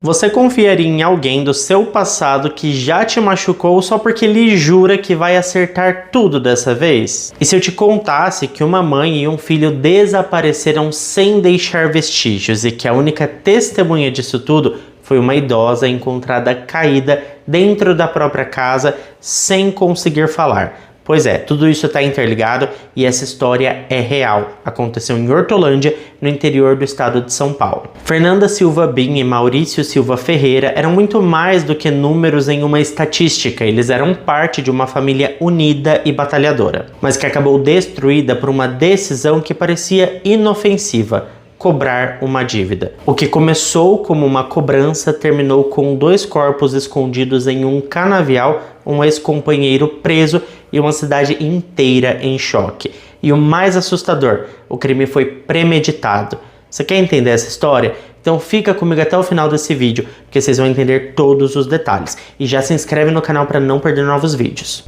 Você confiaria em alguém do seu passado que já te machucou só porque ele jura que vai acertar tudo dessa vez? E se eu te contasse que uma mãe e um filho desapareceram sem deixar vestígios e que a única testemunha disso tudo foi uma idosa encontrada caída dentro da própria casa sem conseguir falar? Pois é, tudo isso está interligado e essa história é real. Aconteceu em Hortolândia, no interior do estado de São Paulo. Fernanda Silva Bin e Maurício Silva Ferreira eram muito mais do que números em uma estatística. Eles eram parte de uma família unida e batalhadora, mas que acabou destruída por uma decisão que parecia inofensiva: cobrar uma dívida. O que começou como uma cobrança terminou com 2 corpos escondidos em um canavial, um ex-companheiro preso e uma cidade inteira em choque. E o mais assustador, o crime foi premeditado. Você quer entender essa história? Então fica comigo até o final desse vídeo, porque vocês vão entender todos os detalhes. E já se inscreve no canal para não perder novos vídeos.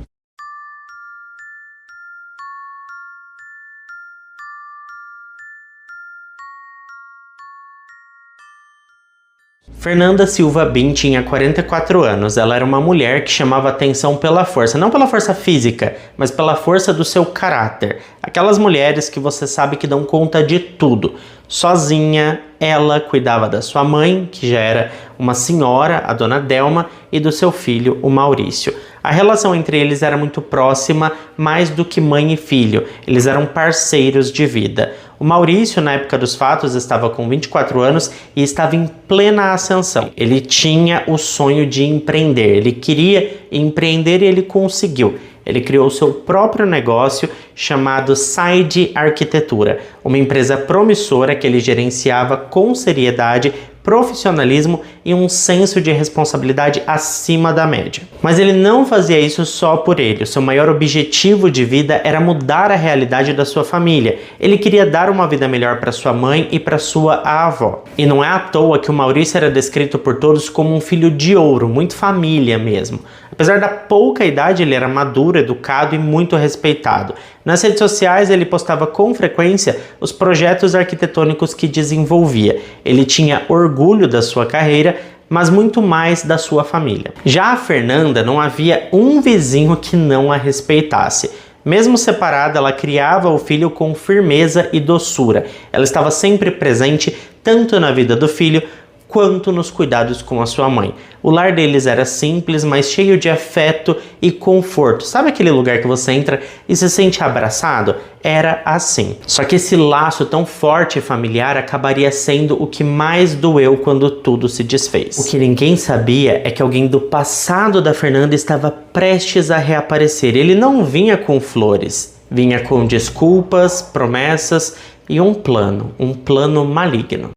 Fernanda Silva Bin tinha 44 anos. Ela era uma mulher que chamava atenção pela força, não pela força física, mas pela força do seu caráter. Aquelas mulheres que você sabe que dão conta de tudo. Sozinha, ela cuidava da sua mãe, que já era uma senhora, a dona Delma, e do seu filho, o Maurício. A relação entre eles era muito próxima, mais do que mãe e filho. Eles eram parceiros de vida. O Maurício, na época dos fatos, estava com 24 anos e estava em plena ascensão. Ele tinha o sonho de empreender. Ele queria empreender e ele conseguiu. Ele criou seu próprio negócio chamado Side Arquitetura, uma empresa promissora que ele gerenciava com seriedade, profissionalismo e um senso de responsabilidade acima da média. Mas ele não fazia isso só por ele. O seu maior objetivo de vida era mudar a realidade da sua família. Ele queria dar uma vida melhor para sua mãe e para sua avó. E não é à toa que o Maurício era descrito por todos como um filho de ouro, muito família mesmo. Apesar da pouca idade, ele era maduro, educado e muito respeitado. Nas redes sociais, ele postava com frequência os projetos arquitetônicos que desenvolvia. Ele tinha orgulho da sua carreira, mas muito mais da sua família. Já a Fernanda, não havia um vizinho que não a respeitasse. Mesmo separada, ela criava o filho com firmeza e doçura. Ela estava sempre presente, tanto na vida do filho, quanto nos cuidados com a sua mãe. O lar deles era simples, mas cheio de afeto e conforto. Sabe aquele lugar que você entra e se sente abraçado? Era assim. Só que esse laço tão forte e familiar acabaria sendo o que mais doeu quando tudo se desfez. O que ninguém sabia é que alguém do passado da Fernanda estava prestes a reaparecer. Ele não vinha com flores, vinha com desculpas, promessas e um plano maligno.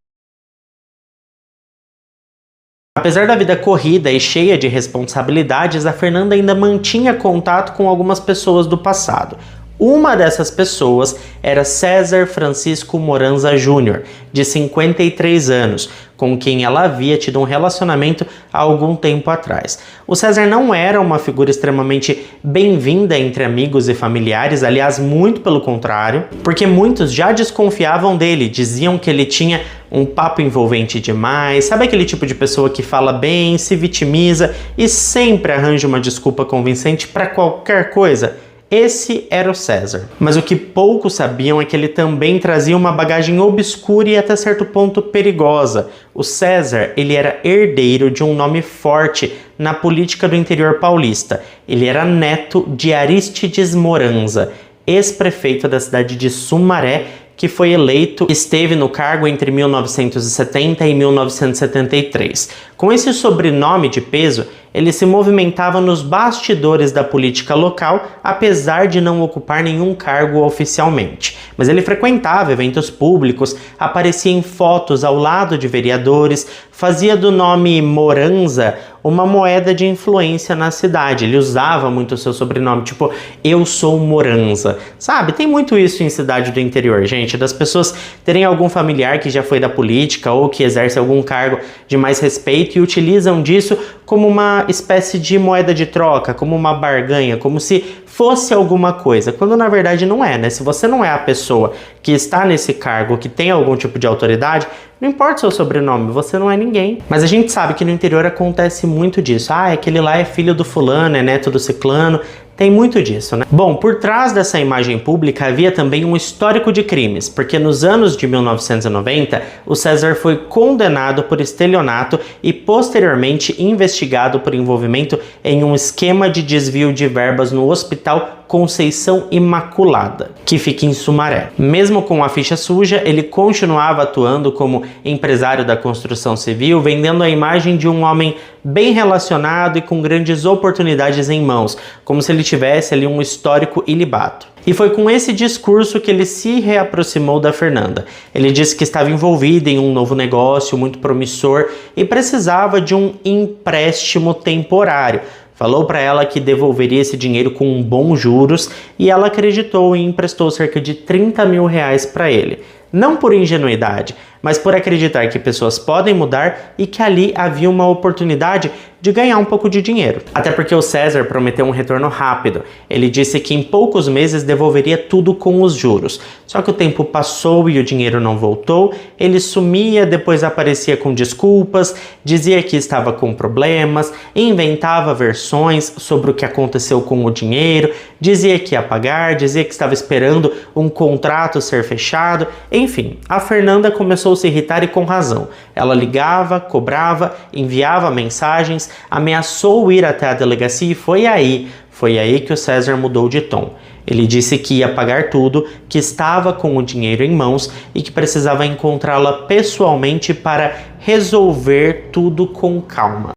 Apesar da vida corrida e cheia de responsabilidades, a Fernanda ainda mantinha contato com algumas pessoas do passado. Uma dessas pessoas era César Francisco Moranza Júnior, de 53 anos, com quem ela havia tido um relacionamento há algum tempo atrás. O César não era uma figura extremamente bem-vinda entre amigos e familiares, aliás, muito pelo contrário, porque muitos já desconfiavam dele, diziam que ele tinha um papo envolvente demais, sabe aquele tipo de pessoa que fala bem, se vitimiza e sempre arranja uma desculpa convincente para qualquer coisa? Esse era o César. Mas o que poucos sabiam é que ele também trazia uma bagagem obscura e até certo ponto perigosa. O César, ele era herdeiro de um nome forte na política do interior paulista. Ele era neto de Aristides Moranza, ex-prefeito da cidade de Sumaré, que foi eleito, esteve no cargo entre 1970 e 1973. Com esse sobrenome de peso, ele se movimentava nos bastidores da política local, apesar de não ocupar nenhum cargo oficialmente. Mas ele frequentava eventos públicos, aparecia em fotos ao lado de vereadores, fazia do nome Moranza uma moeda de influência na cidade. Ele usava muito o seu sobrenome, tipo, eu sou Moranza. Sabe, tem muito isso em cidade do interior, gente, das pessoas terem algum familiar que já foi da política ou que exerce algum cargo de mais respeito e utilizam disso como uma espécie de moeda de troca, como uma barganha, como se fosse alguma coisa, quando na verdade não é, né? Se você não é a pessoa que está nesse cargo, que tem algum tipo de autoridade, não importa o seu sobrenome, você não é ninguém. Mas a gente sabe que no interior acontece muito disso. Ah, aquele lá é filho do fulano, é neto do ciclano. Tem muito disso, né? Bom, por trás dessa imagem pública havia também um histórico de crimes, porque nos anos de 1990, o César foi condenado por estelionato e posteriormente investigado por envolvimento em um esquema de desvio de verbas no Hospital Conceição Imaculada, que fica em Sumaré. Mesmo com a ficha suja, ele continuava atuando como empresário da construção civil, vendendo a imagem de um homem bem relacionado e com grandes oportunidades em mãos, como se ele tivesse ali um histórico ilibado. E foi com esse discurso que ele se reaproximou da Fernanda. Ele disse que estava envolvido em um novo negócio muito promissor e precisava de um empréstimo temporário. Falou para ela que devolveria esse dinheiro com bons juros e ela acreditou e emprestou cerca de 30 mil reais para ele. Não por ingenuidade, mas por acreditar que pessoas podem mudar e que ali havia uma oportunidade de ganhar um pouco de dinheiro. Até porque o César prometeu um retorno rápido. Ele disse que em poucos meses devolveria tudo com os juros. Só que o tempo passou e o dinheiro não voltou. Ele sumia, depois aparecia com desculpas, dizia que estava com problemas, inventava versões sobre o que aconteceu com o dinheiro, dizia que ia pagar, dizia que estava esperando um contrato ser fechado. Enfim, a Fernanda começou a se irritar e com razão. Ela ligava, cobrava, enviava mensagens, ameaçou ir até a delegacia e foi aí que o César mudou de tom. Ele disse que ia pagar tudo, que estava com o dinheiro em mãos e que precisava encontrá-la pessoalmente para resolver tudo com calma.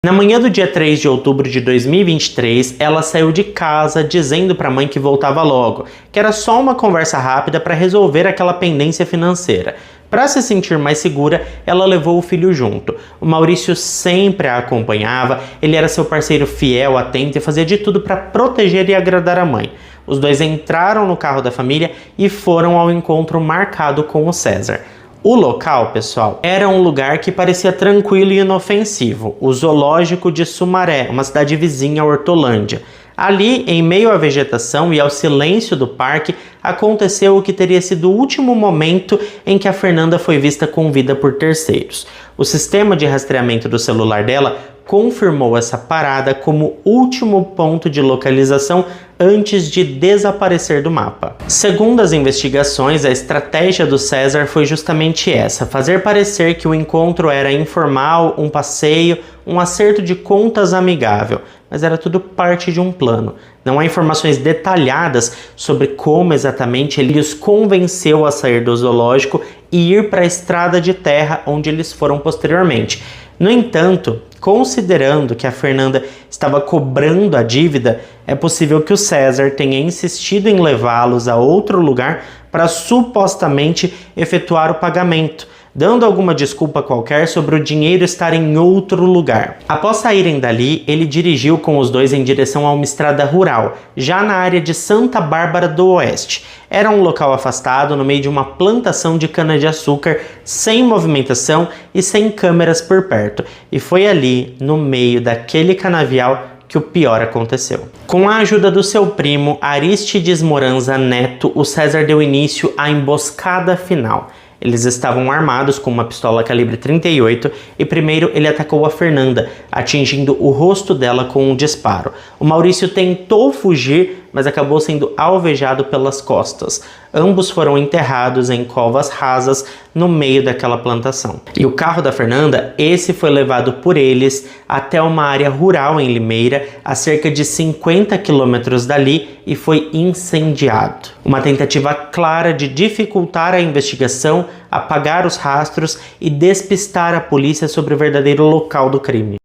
Na manhã do dia 3 de outubro de 2023, ela saiu de casa dizendo para a mãe que voltava logo, que era só uma conversa rápida para resolver aquela pendência financeira. Para se sentir mais segura, ela levou o filho junto. O Maurício sempre a acompanhava, ele era seu parceiro fiel, atento e fazia de tudo para proteger e agradar a mãe. Os dois entraram no carro da família e foram ao encontro marcado com o César. O local, pessoal, era um lugar que parecia tranquilo e inofensivo, o Zoológico de Sumaré, uma cidade vizinha a Hortolândia. Ali, em meio à vegetação e ao silêncio do parque, aconteceu o que teria sido o último momento em que a Fernanda foi vista com vida por terceiros. O sistema de rastreamento do celular dela confirmou essa parada como último ponto de localização antes de desaparecer do mapa. Segundo as investigações, a estratégia do César foi justamente essa: fazer parecer que o encontro era informal, um passeio, um acerto de contas amigável, mas era tudo parte de um plano. Não há informações detalhadas sobre como exatamente ele os convenceu a sair do zoológico e ir para a estrada de terra onde eles foram posteriormente. No entanto, considerando que a Fernanda estava cobrando a dívida, é possível que o César tenha insistido em levá-los a outro lugar para supostamente efetuar o pagamento, dando alguma desculpa qualquer sobre o dinheiro estar em outro lugar. Após saírem dali, ele dirigiu com os dois em direção a uma estrada rural, já na área de Santa Bárbara do Oeste. Era um local afastado no meio de uma plantação de cana-de-açúcar, sem movimentação e sem câmeras por perto. E foi ali, no meio daquele canavial, que o pior aconteceu. Com a ajuda do seu primo, Aristides Moranza Neto, o César deu início à emboscada final. Eles estavam armados com uma pistola calibre 38 e primeiro ele atacou a Fernanda, atingindo o rosto dela com um disparo. O Maurício tentou fugir, mas acabou sendo alvejado pelas costas. Ambos foram enterrados em covas rasas no meio daquela plantação. E o carro da Fernanda, esse foi levado por eles até uma área rural em Limeira, a cerca de 50 quilômetros dali, e foi incendiado. Uma tentativa clara de dificultar a investigação, apagar os rastros e despistar a polícia sobre o verdadeiro local do crime.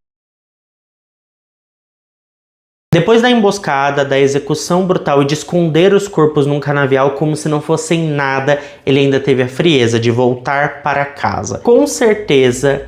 Depois da emboscada, da execução brutal e de esconder os corpos num canavial como se não fossem nada, ele ainda teve a frieza de voltar para casa. Com certeza,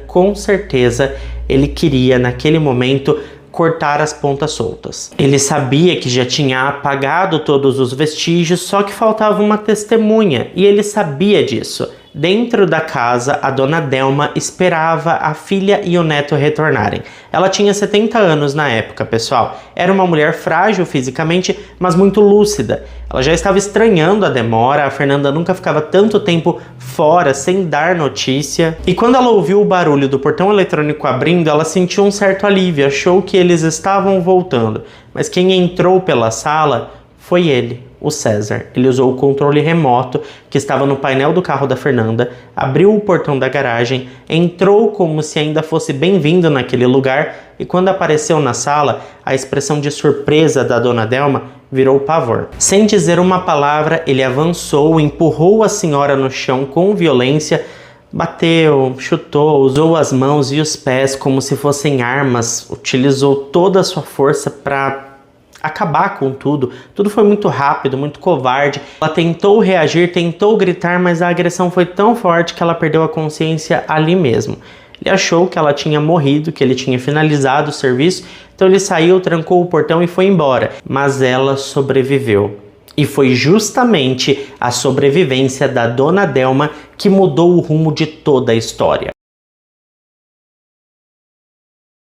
ele queria naquele momento cortar as pontas soltas. Ele sabia que já tinha apagado todos os vestígios, só que faltava uma testemunha, e ele sabia disso. Dentro da casa, a dona Delma esperava a filha e o neto retornarem. Ela tinha 70 anos na época, pessoal. Era uma mulher frágil fisicamente, mas muito lúcida. Ela já estava estranhando a demora, a Fernanda nunca ficava tanto tempo fora sem dar notícia. E quando ela ouviu o barulho do portão eletrônico abrindo, ela sentiu um certo alívio, achou que eles estavam voltando. Mas quem entrou pela sala foi ele, o César. Ele usou o controle remoto que estava no painel do carro da Fernanda, abriu o portão da garagem, entrou como se ainda fosse bem-vindo naquele lugar e quando apareceu na sala, a expressão de surpresa da dona Delma virou pavor. Sem dizer uma palavra, ele avançou, empurrou a senhora no chão com violência, bateu, chutou, usou as mãos e os pés como se fossem armas, utilizou toda a sua força para acabar com tudo. Tudo foi muito rápido, muito covarde. Ela tentou reagir, tentou gritar, mas a agressão foi tão forte que ela perdeu a consciência ali mesmo. Ele achou que ela tinha morrido, que ele tinha finalizado o serviço, então ele saiu, trancou o portão e foi embora. Mas ela sobreviveu. E foi justamente a sobrevivência da dona Delma que mudou o rumo de toda a história.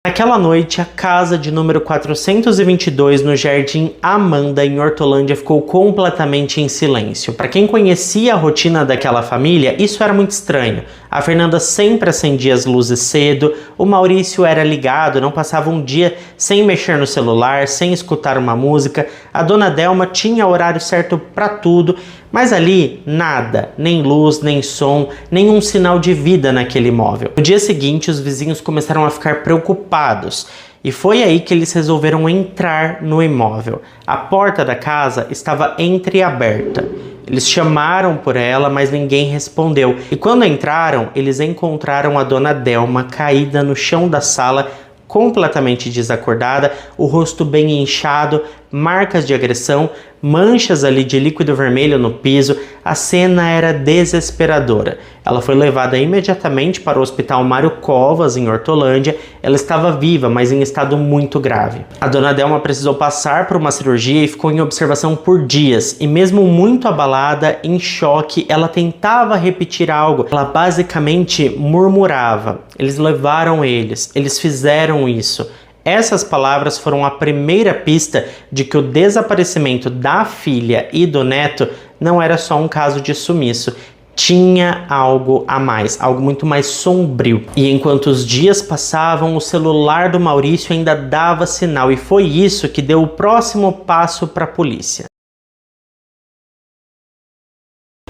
Naquela noite, a casa de número 422 no Jardim Amanda, em Hortolândia, ficou completamente em silêncio. Para quem conhecia a rotina daquela família, isso era muito estranho. A Fernanda sempre acendia as luzes cedo, o Maurício era ligado, não passava um dia sem mexer no celular, sem escutar uma música. A dona Delma tinha horário certo para tudo, mas ali nada, nem luz, nem som, nenhum sinal de vida naquele imóvel. No dia seguinte, os vizinhos começaram a ficar preocupados e foi aí que eles resolveram entrar no imóvel. A porta da casa estava entreaberta. Eles chamaram por ela, mas ninguém respondeu. E quando entraram, eles encontraram a dona Delma caída no chão da sala, completamente desacordada, o rosto bem inchado, marcas de agressão, manchas ali de líquido vermelho no piso. A cena era desesperadora. Ela foi levada imediatamente para o Hospital Mário Covas, em Hortolândia. Ela estava viva, mas em estado muito grave. A dona Delma precisou passar por uma cirurgia e ficou em observação por dias. E mesmo muito abalada, em choque, ela tentava repetir algo. Ela basicamente murmurava. Eles levaram eles fizeram isso. Essas palavras foram a primeira pista de que o desaparecimento da filha e do neto não era só um caso de sumiço. Tinha algo a mais, algo muito mais sombrio. E enquanto os dias passavam, o celular do Maurício ainda dava sinal. E foi isso que deu o próximo passo para a polícia.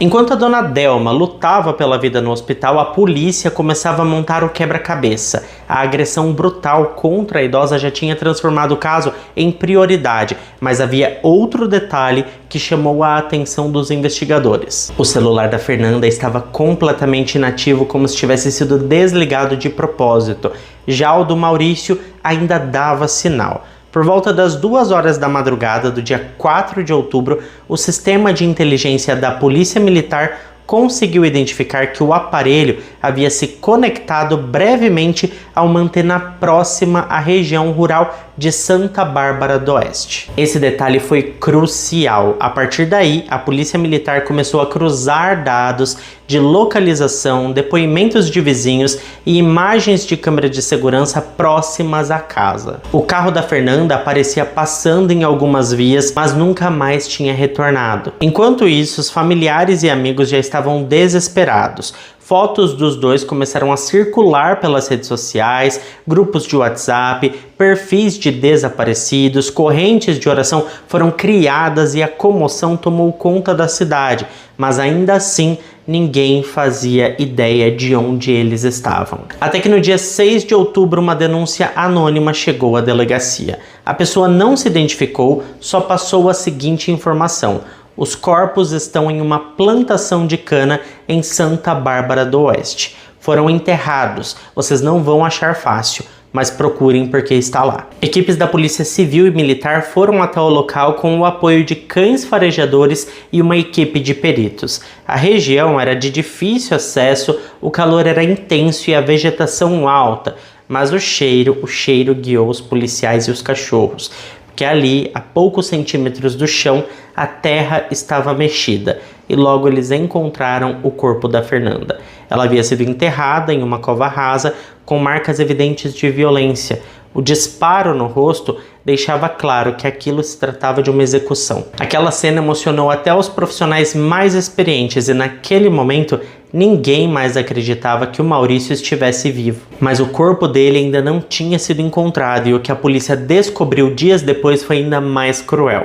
Enquanto a dona Delma lutava pela vida no hospital, a polícia começava a montar o quebra-cabeça. A agressão brutal contra a idosa já tinha transformado o caso em prioridade, mas havia outro detalhe que chamou a atenção dos investigadores. O celular da Fernanda estava completamente inativo, como se tivesse sido desligado de propósito. Já o do Maurício ainda dava sinal. Por volta das 2 horas da madrugada do dia 4 de outubro, o sistema de inteligência da Polícia Militar conseguiu identificar que o aparelho havia se conectado brevemente a uma antena próxima à região rural de Santa Bárbara do Oeste. Esse detalhe foi crucial. A partir daí, a Polícia Militar começou a cruzar dados de localização, depoimentos de vizinhos e imagens de câmera de segurança próximas à casa. O carro da Fernanda aparecia passando em algumas vias, mas nunca mais tinha retornado. Enquanto isso, os familiares e amigos já estavam desesperados. Fotos dos dois começaram a circular pelas redes sociais, grupos de WhatsApp, perfis de desaparecidos, correntes de oração foram criadas e a comoção tomou conta da cidade, mas ainda assim ninguém fazia ideia de onde eles estavam. Até que no dia 6 de outubro uma denúncia anônima chegou à delegacia. A pessoa não se identificou, só passou a seguinte informação: os corpos estão em uma plantação de cana em Santa Bárbara do Oeste. Foram enterrados. Vocês não vão achar fácil, mas procurem porque está lá. Equipes da Polícia Civil e Militar foram até o local com o apoio de cães farejadores e uma equipe de peritos. A região era de difícil acesso, o calor era intenso e a vegetação alta, mas o cheiro guiou os policiais e os cachorros. que ali, a poucos centímetros do chão, a terra estava mexida e logo eles encontraram o corpo da Fernanda. Ela havia sido enterrada em uma cova rasa com marcas evidentes de violência. O disparo no rosto deixava claro que aquilo se tratava de uma execução. Aquela cena emocionou até os profissionais mais experientes e naquele momento ninguém mais acreditava que o Maurício estivesse vivo. Mas o corpo dele ainda não tinha sido encontrado e o que a polícia descobriu dias depois foi ainda mais cruel.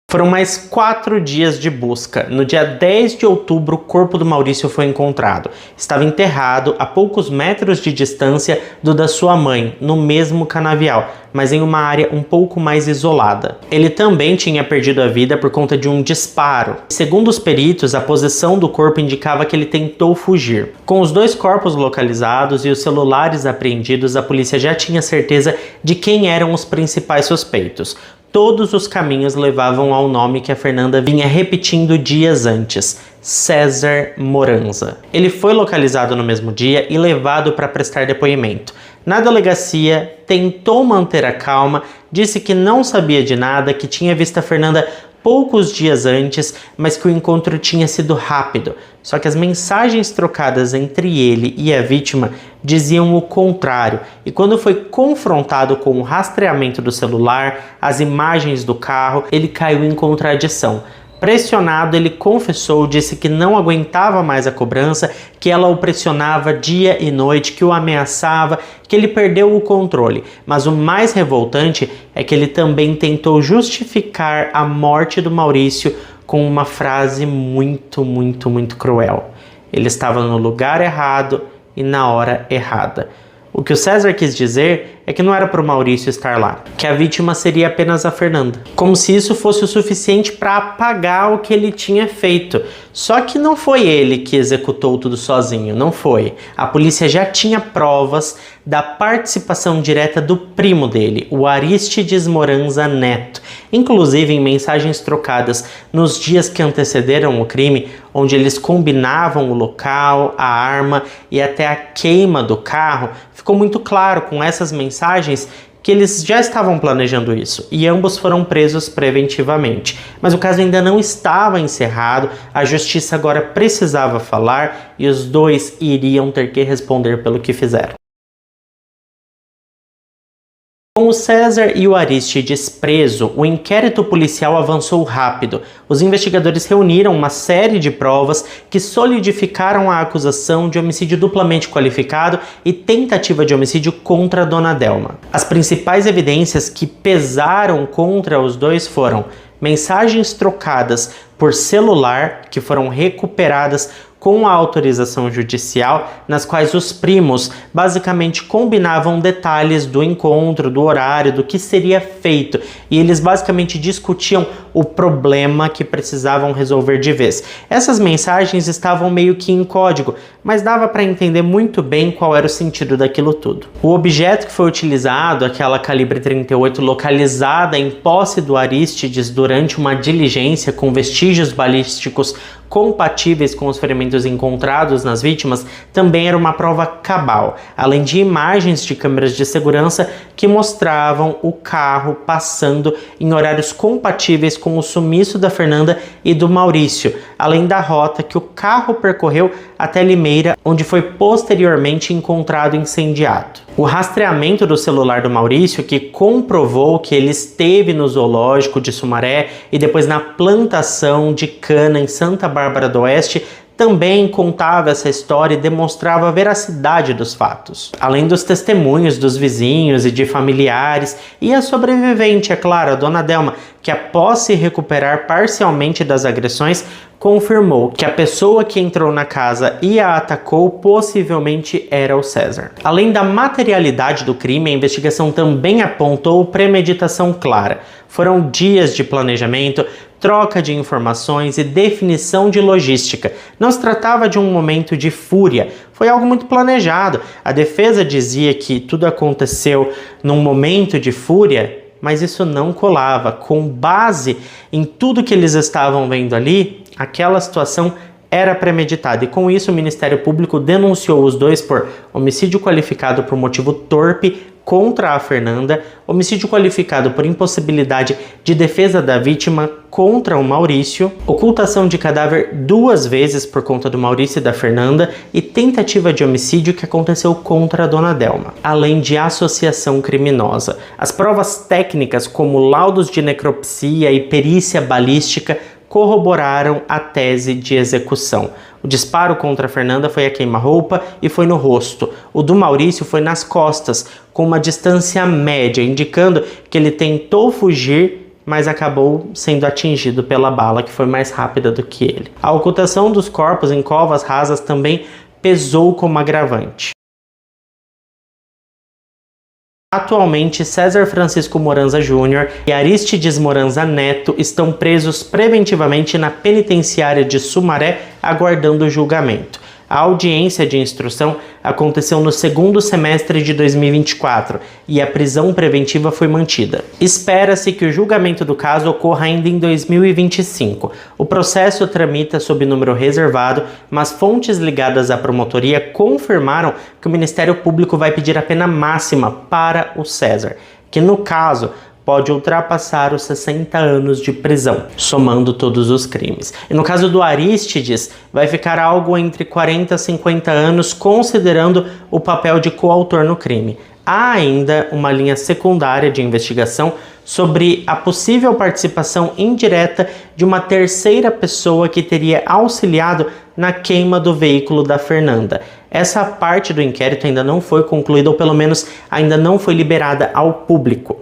Foram mais 4 dias de busca. No dia 10 de outubro, o corpo do Maurício foi encontrado. Estava enterrado a poucos metros de distância do da sua mãe, no mesmo canavial, mas em uma área um pouco mais isolada. Ele também tinha perdido a vida por conta de um disparo. Segundo os peritos, a posição do corpo indicava que ele tentou fugir. Com os 2 corpos localizados e os celulares apreendidos, a polícia já tinha certeza de quem eram os principais suspeitos. Todos os caminhos levavam ao nome que a Fernanda vinha repetindo dias antes: César Moranza. Ele foi localizado no mesmo dia e levado para prestar depoimento. Na delegacia, tentou manter a calma, disse que não sabia de nada, que tinha visto a Fernanda poucos dias antes, mas que o encontro tinha sido rápido. Só que as mensagens trocadas entre ele e a vítima diziam o contrário, e quando foi confrontado com o rastreamento do celular, as imagens do carro, ele caiu em contradição. Pressionado, ele confessou, disse que não aguentava mais a cobrança, que ela o pressionava dia e noite, que o ameaçava, que ele perdeu o controle. Mas o mais revoltante é que ele também tentou justificar a morte do Maurício com uma frase muito cruel. Ele estava no lugar errado e na hora errada. O que o César quis dizer é que não era para o Maurício estar lá, que a vítima seria apenas a Fernanda. Como se isso fosse o suficiente para apagar o que ele tinha feito. Só que não foi ele que executou tudo sozinho, não foi. A polícia já tinha provas da participação direta do primo dele, o Aristides Moranza Neto. Inclusive em mensagens trocadas nos dias que antecederam o crime, onde eles combinavam o local, a arma e até a queima do carro, ficou muito claro com essas mensagens que eles já estavam planejando isso e ambos foram presos preventivamente. Mas o caso ainda não estava encerrado, a justiça agora precisava falar e os 2 iriam ter que responder pelo que fizeram. Com o César e o Aristides preso, o inquérito policial avançou rápido. Os investigadores reuniram uma série de provas que solidificaram a acusação de homicídio duplamente qualificado e tentativa de homicídio contra a Dona Delma. As principais evidências que pesaram contra os 2 foram mensagens trocadas por celular que foram recuperadas com a autorização judicial, nas quais os primos basicamente combinavam detalhes do encontro, do horário, do que seria feito, e eles basicamente discutiam o problema que precisavam resolver de vez. Essas mensagens estavam meio que em código, mas dava para entender muito bem qual era o sentido daquilo tudo. O objeto que foi utilizado, aquela calibre 38 localizada em posse do Aristides durante uma diligência com vestígios balísticos compatíveis com os ferimentos encontrados nas vítimas, também era uma prova cabal, além de imagens de câmeras de segurança que mostravam o carro passando em horários compatíveis com o sumiço da Fernanda e do Maurício, além da rota que o carro percorreu até Limeira, onde foi posteriormente encontrado incendiado. O rastreamento do celular do Maurício, que comprovou que ele esteve no zoológico de Sumaré e depois na plantação de cana em Santa Bárbara do Oeste, também contava essa história e demonstrava a veracidade dos fatos. Além dos testemunhos dos vizinhos e de familiares, e a sobrevivente, é claro, a Dona Delma, que após se recuperar parcialmente das agressões, confirmou que a pessoa que entrou na casa e a atacou possivelmente era o César. Além da materialidade do crime, a investigação também apontou premeditação clara. Foram dias de planejamento, troca de informações e definição de logística. Não se tratava de um momento de fúria, foi algo muito planejado. A defesa dizia que tudo aconteceu num momento de fúria, mas isso não colava. Com base em tudo que eles estavam vendo ali, aquela situação era premeditada e com isso o Ministério Público denunciou os 2 por homicídio qualificado por motivo torpe, contra a Fernanda, homicídio qualificado por impossibilidade de defesa da vítima contra o Maurício, ocultação de cadáver 2 vezes por conta do Maurício e da Fernanda e tentativa de homicídio que aconteceu contra a dona Delma, além de associação criminosa. As provas técnicas, como laudos de necropsia e perícia balística, corroboraram a tese de execução. O disparo contra a Fernanda foi a queima-roupa e foi no rosto. O do Maurício foi nas costas, com uma distância média, indicando que ele tentou fugir, mas acabou sendo atingido pela bala, que foi mais rápida do que ele. A ocultação dos corpos em covas rasas também pesou como agravante. Atualmente, César Francisco Moranza Júnior e Aristides Moranza Neto estão presos preventivamente na penitenciária de Sumaré, aguardando o julgamento. A audiência de instrução aconteceu no segundo semestre de 2024 e a prisão preventiva foi mantida. Espera-se que o julgamento do caso ocorra ainda em 2025. O processo tramita sob número reservado, mas fontes ligadas à promotoria confirmaram que o Ministério Público vai pedir a pena máxima para o César, que no caso pode ultrapassar os 60 anos de prisão, somando todos os crimes. E no caso do Aristides, vai ficar algo entre 40 e 50 anos, considerando o papel de coautor no crime. Há ainda uma linha secundária de investigação sobre a possível participação indireta de uma terceira pessoa que teria auxiliado na queima do veículo da Fernanda. Essa parte do inquérito ainda não foi concluída, ou pelo menos ainda não foi liberada ao público.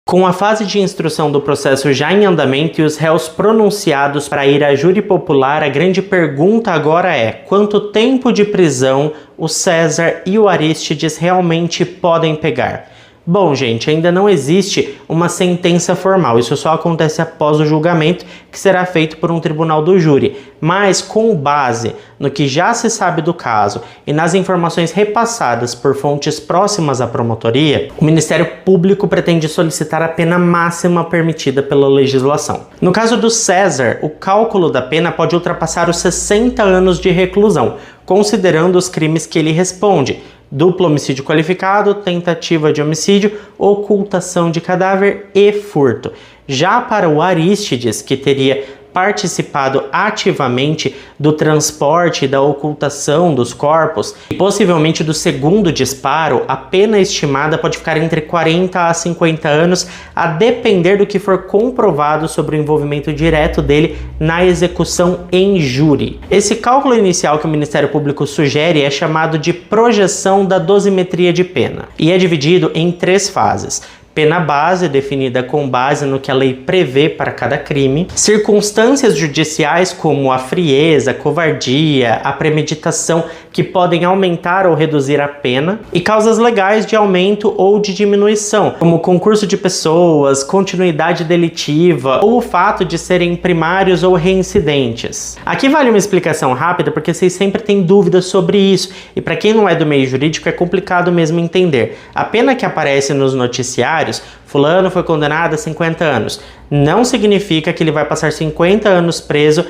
Com a fase de instrução do processo já em andamento e os réus pronunciados para ir a júri popular, a grande pergunta agora é: quanto tempo de prisão o César e o Aristides realmente podem pegar? Bom, gente, ainda não existe uma sentença formal, isso só acontece após o julgamento, que será feito por um tribunal do júri. Mas, com base no que já se sabe do caso e nas informações repassadas por fontes próximas à promotoria, o Ministério Público pretende solicitar a pena máxima permitida pela legislação. No caso do César, o cálculo da pena pode ultrapassar os 60 anos de reclusão, considerando os crimes que ele responde: duplo homicídio qualificado, tentativa de homicídio, ocultação de cadáver e furto. Já para o Aristides, que teria participado ativamente do transporte e da ocultação dos corpos e possivelmente do segundo disparo, a pena estimada pode ficar entre 40 a 50 anos, a depender do que for comprovado sobre o envolvimento direto dele na execução em júri. Esse cálculo inicial que o Ministério Público sugere é chamado de projeção da dosimetria de pena e é dividido em 3 fases. Pena base, definida com base no que a lei prevê para cada crime. Circunstâncias judiciais como a frieza, a covardia, a premeditação, que podem aumentar ou reduzir a pena. E causas legais de aumento ou de diminuição, como concurso de pessoas, continuidade delitiva ou o fato de serem primários ou reincidentes. Aqui vale uma explicação rápida, porque vocês sempre têm dúvidas sobre isso. E para quem não é do meio jurídico, é complicado mesmo entender. A pena que aparece nos noticiários, fulano foi condenado a 50 anos, não significa que ele vai passar 50 anos preso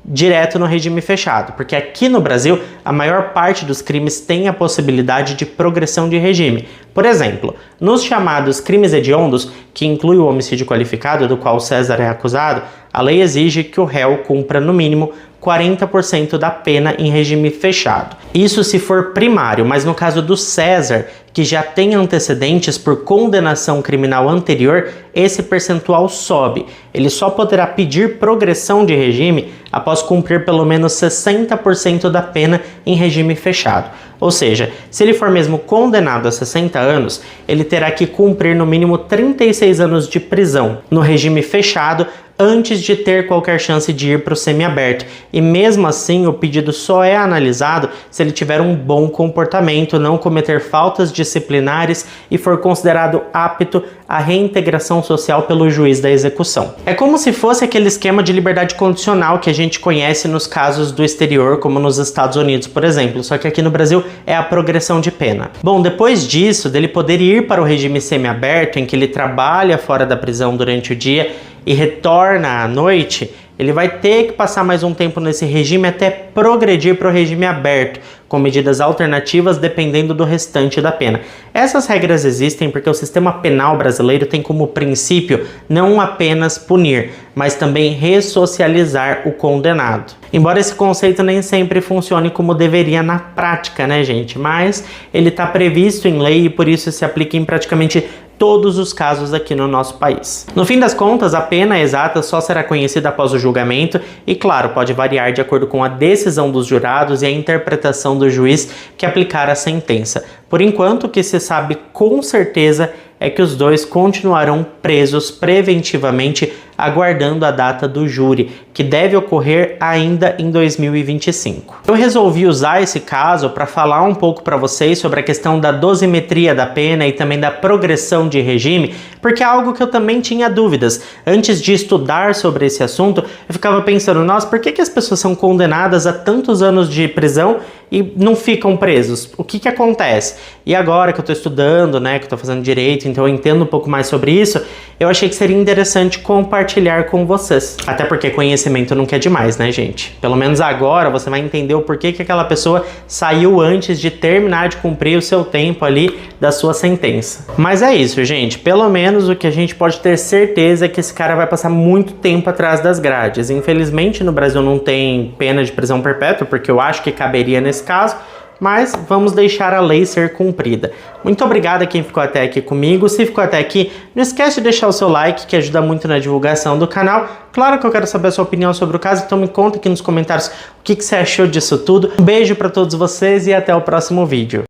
direto no regime fechado, porque aqui no Brasil a maior parte dos crimes tem a possibilidade de progressão de regime. Por exemplo, nos chamados crimes hediondos, que inclui o homicídio qualificado, do qual César é acusado, a lei exige que o réu cumpra no mínimo 40% da pena em regime fechado. Isso se for primário, mas no caso do César, que já tem antecedentes por condenação criminal anterior, esse percentual sobe. Ele só poderá pedir progressão de regime após cumprir pelo menos 60% da pena em regime fechado. Ou seja, se ele for mesmo condenado a 60 anos, ele terá que cumprir no mínimo 36 anos de prisão no regime fechado antes de ter qualquer chance de ir para o semiaberto. E mesmo assim, o pedido só é analisado se ele tiver um bom comportamento, não cometer faltas disciplinares e for considerado apto à reintegração social pelo juiz da execução. É como se fosse aquele esquema de liberdade condicional que a gente conhece nos casos do exterior, como nos Estados Unidos, por exemplo, só que aqui no Brasil é a progressão de pena. Bom, depois disso, dele poder ir para o regime semiaberto, em que ele trabalha fora da prisão durante o dia e retorna à noite, ele vai ter que passar mais um tempo nesse regime até progredir para o regime aberto, com medidas alternativas dependendo do restante da pena. Essas regras existem porque o sistema penal brasileiro tem como princípio não apenas punir, mas também ressocializar o condenado. Embora esse conceito nem sempre funcione como deveria na prática, né, gente? Mas ele está previsto em lei e por isso se aplica em praticamente todos os casos aqui no nosso país. No fim das contas, a pena exata só será conhecida após o julgamento e, claro, pode variar de acordo com a decisão dos jurados e a interpretação do juiz que aplicar a sentença. Por enquanto, o que se sabe com certeza é que os dois continuarão presos preventivamente, aguardando a data do júri, que deve ocorrer ainda em 2025. Eu resolvi usar esse caso para falar um pouco para vocês sobre a questão da dosimetria da pena e também da progressão de regime, porque é algo que eu também tinha dúvidas. Antes de estudar sobre esse assunto, eu ficava pensando, nossa, por que as pessoas são condenadas a tantos anos de prisão e não ficam presos? O que acontece? E agora que eu estou estudando, né, que eu estou fazendo direito, então eu entendo um pouco mais sobre isso, eu achei que seria interessante compartilhar com vocês. Até porque conhecimento não quer demais, né, gente? Pelo menos agora você vai entender o porquê que aquela pessoa saiu antes de terminar de cumprir o seu tempo ali da sua sentença. Mas é isso, gente. Pelo menos o que a gente pode ter certeza é que esse cara vai passar muito tempo atrás das grades. Infelizmente, no Brasil não tem pena de prisão perpétua, porque eu acho que caberia nesse caso, mas vamos deixar a lei ser cumprida. Muito obrigado a quem ficou até aqui comigo. Se ficou até aqui, não esquece de deixar o seu like, que ajuda muito na divulgação do canal. Claro que eu quero saber a sua opinião sobre o caso, então me conta aqui nos comentários o que você achou disso tudo. Um beijo para todos vocês e até o próximo vídeo.